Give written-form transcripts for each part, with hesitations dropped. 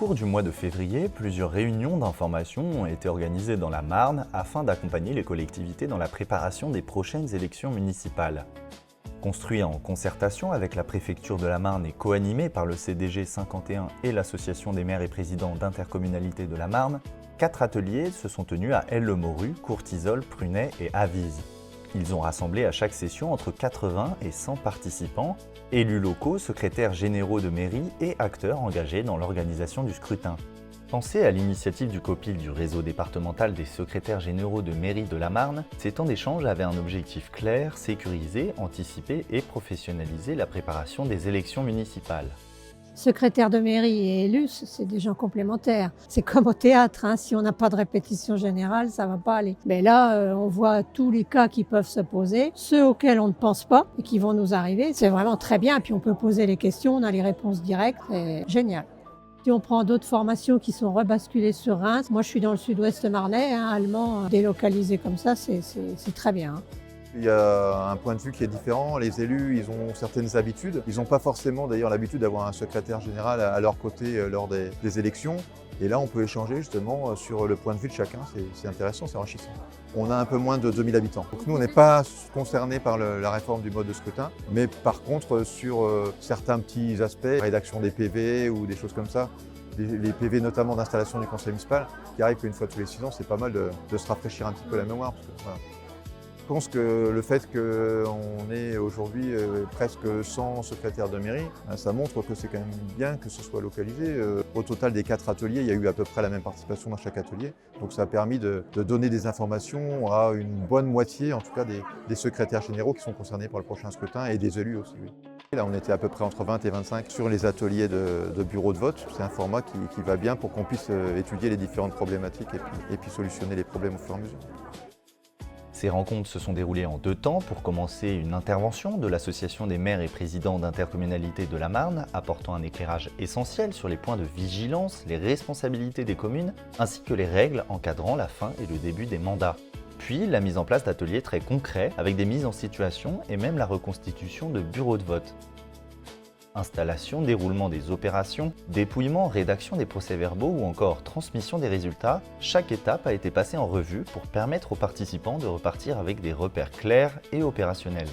cours du mois de février, plusieurs réunions d'information ont été organisées dans la Marne afin d'accompagner les collectivités dans la préparation des prochaines élections municipales. Construit en concertation avec la préfecture de la Marne et co-animé par le CDG 51 et l'association des maires et présidents d'intercommunalités de la Marne, 4 ateliers se sont tenus à Aile-le-Morue, Courtizolle, Prunay et Avise. Ils ont rassemblé à chaque session entre 80 et 100 participants, élus locaux, secrétaires généraux de mairie et acteurs engagés dans l'organisation du scrutin. Pensé à l'initiative du COPIL du réseau départemental des secrétaires généraux de mairie de la Marne, ces temps d'échange avaient un objectif clair, sécuriser, anticiper et professionnaliser la préparation des élections municipales. Secrétaire de mairie et élus, c'est des gens complémentaires. C'est comme au théâtre, hein. Si on n'a pas de répétition générale, ça ne va pas aller. Mais là, on voit tous les cas qui peuvent se poser, ceux auxquels on ne pense pas et qui vont nous arriver. C'est vraiment très bien. Et puis on peut poser les questions, on a les réponses directes. C'est génial. Si on prend d'autres formations qui sont rebasculées sur Reims, moi je suis dans le sud-ouest marnais, hein, allemand, délocalisé comme ça, c'est très bien. Hein. Il y a un point de vue qui est différent. Les élus, ils ont certaines habitudes. Ils n'ont pas forcément d'ailleurs l'habitude d'avoir un secrétaire général à leur côté lors des élections. Et là, on peut échanger justement sur le point de vue de chacun. C'est intéressant, c'est enrichissant. On a un peu moins de 2000 habitants. Donc nous, on n'est pas concernés par la réforme du mode de scrutin. Mais par contre, sur certains petits aspects, rédaction des PV ou des choses comme ça, les PV notamment d'installation du conseil municipal, qui arrivent une fois tous les 6 ans, c'est pas mal de se rafraîchir un petit peu la mémoire. Parce que, voilà. Je pense que le fait qu'on ait aujourd'hui presque 100 secrétaires de mairie, ça montre que c'est quand même bien que ce soit localisé. Au total des 4 ateliers, il y a eu à peu près la même participation dans chaque atelier. Donc ça a permis de donner des informations à une bonne moitié, en tout cas des secrétaires généraux qui sont concernés par le prochain scrutin et des élus aussi. Oui. Là, on était à peu près entre 20 et 25 sur les ateliers de bureau de vote. C'est un format qui va bien pour qu'on puisse étudier les différentes problématiques et puis solutionner les problèmes au fur et à mesure. Ces rencontres se sont déroulées en 2 temps. Pour commencer, une intervention de l'Association des maires et présidents d'intercommunalités de la Marne, apportant un éclairage essentiel sur les points de vigilance, les responsabilités des communes, ainsi que les règles encadrant la fin et le début des mandats. Puis la mise en place d'ateliers très concrets, avec des mises en situation et même la reconstitution de bureaux de vote. Installation, déroulement des opérations, dépouillement, rédaction des procès-verbaux ou encore transmission des résultats, chaque étape a été passée en revue pour permettre aux participants de repartir avec des repères clairs et opérationnels.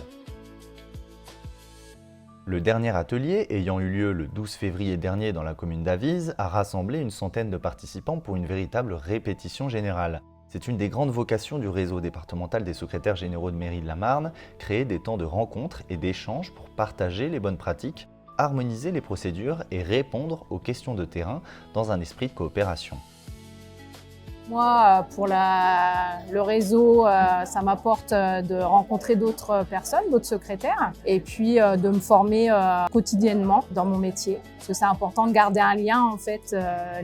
Le dernier atelier, ayant eu lieu le 12 février dernier dans la commune d'Avise, a rassemblé une centaine de participants pour une véritable répétition générale. C'est une des grandes vocations du réseau départemental des secrétaires généraux de mairie de la Marne, créer des temps de rencontres et d'échanges pour partager les bonnes pratiques, harmoniser les procédures et répondre aux questions de terrain dans un esprit de coopération. Moi, pour le réseau, ça m'apporte de rencontrer d'autres personnes, d'autres secrétaires, et puis de me former quotidiennement dans mon métier. Parce que c'est important de garder un lien, en fait.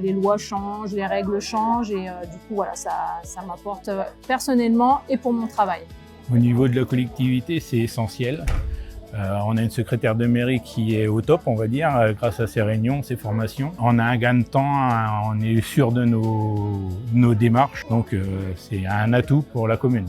Les lois changent, les règles changent, et du coup, voilà, ça m'apporte personnellement et pour mon travail. Au niveau de la collectivité, c'est essentiel. On a une secrétaire de mairie qui est au top, on va dire, grâce à ces réunions, ces formations. On a un gain de temps, on est sûr de nos démarches, donc c'est un atout pour la commune.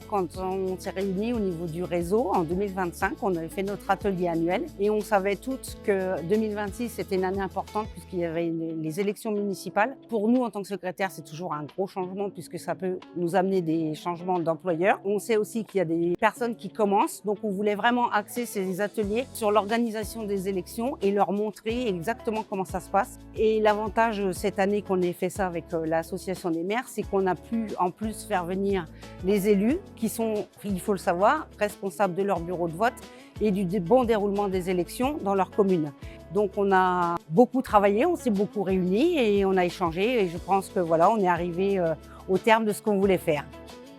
Quand on s'est réunis au niveau du réseau en 2025, on avait fait notre atelier annuel et on savait toutes que 2026 c'était une année importante puisqu'il y avait les élections municipales. Pour nous en tant que secrétaire, c'est toujours un gros changement puisque ça peut nous amener des changements d'employeurs. On sait aussi qu'il y a des personnes qui commencent, donc on voulait vraiment axer ces ateliers sur l'organisation des élections et leur montrer exactement comment ça se passe. Et l'avantage cette année qu'on ait fait ça avec l'association des maires, c'est qu'on a pu en plus faire venir les élus qui sont, il faut le savoir, responsables de leur bureau de vote et du bon déroulement des élections dans leur commune. Donc on a beaucoup travaillé, on s'est beaucoup réunis et on a échangé et je pense que voilà, on est arrivé au terme de ce qu'on voulait faire.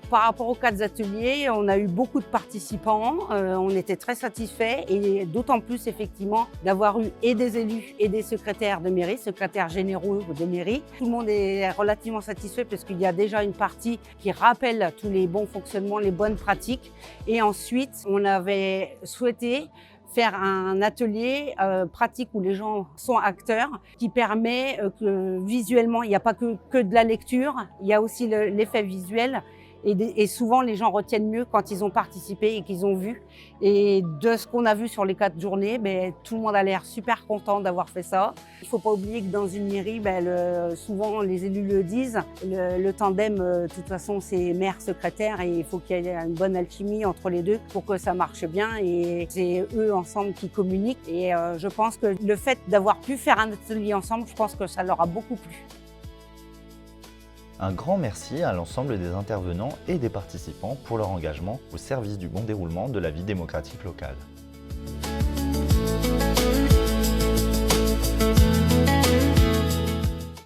Par rapport aux 4 ateliers, on a eu beaucoup de participants, on était très satisfaits et d'autant plus effectivement d'avoir eu et des élus et des secrétaires de mairie, secrétaires généraux de mairie. Tout le monde est relativement satisfait parce qu'il y a déjà une partie qui rappelle tous les bons fonctionnements, les bonnes pratiques. Et ensuite, on avait souhaité faire un atelier pratique où les gens sont acteurs, qui permet que visuellement, il n'y a pas que de la lecture, il y a aussi l'effet visuel. Et souvent, les gens retiennent mieux quand ils ont participé et qu'ils ont vu. Et de ce qu'on a vu sur les 4 journées, tout le monde a l'air super content d'avoir fait ça. Il ne faut pas oublier que dans une mairie, souvent les élus le disent, le tandem, de toute façon, c'est maire-secrétaire et il faut qu'il y ait une bonne alchimie entre les deux pour que ça marche bien. Et c'est eux ensemble qui communiquent. Et je pense que le fait d'avoir pu faire un atelier ensemble, je pense que ça leur a beaucoup plu. Un grand merci à l'ensemble des intervenants et des participants pour leur engagement au service du bon déroulement de la vie démocratique locale.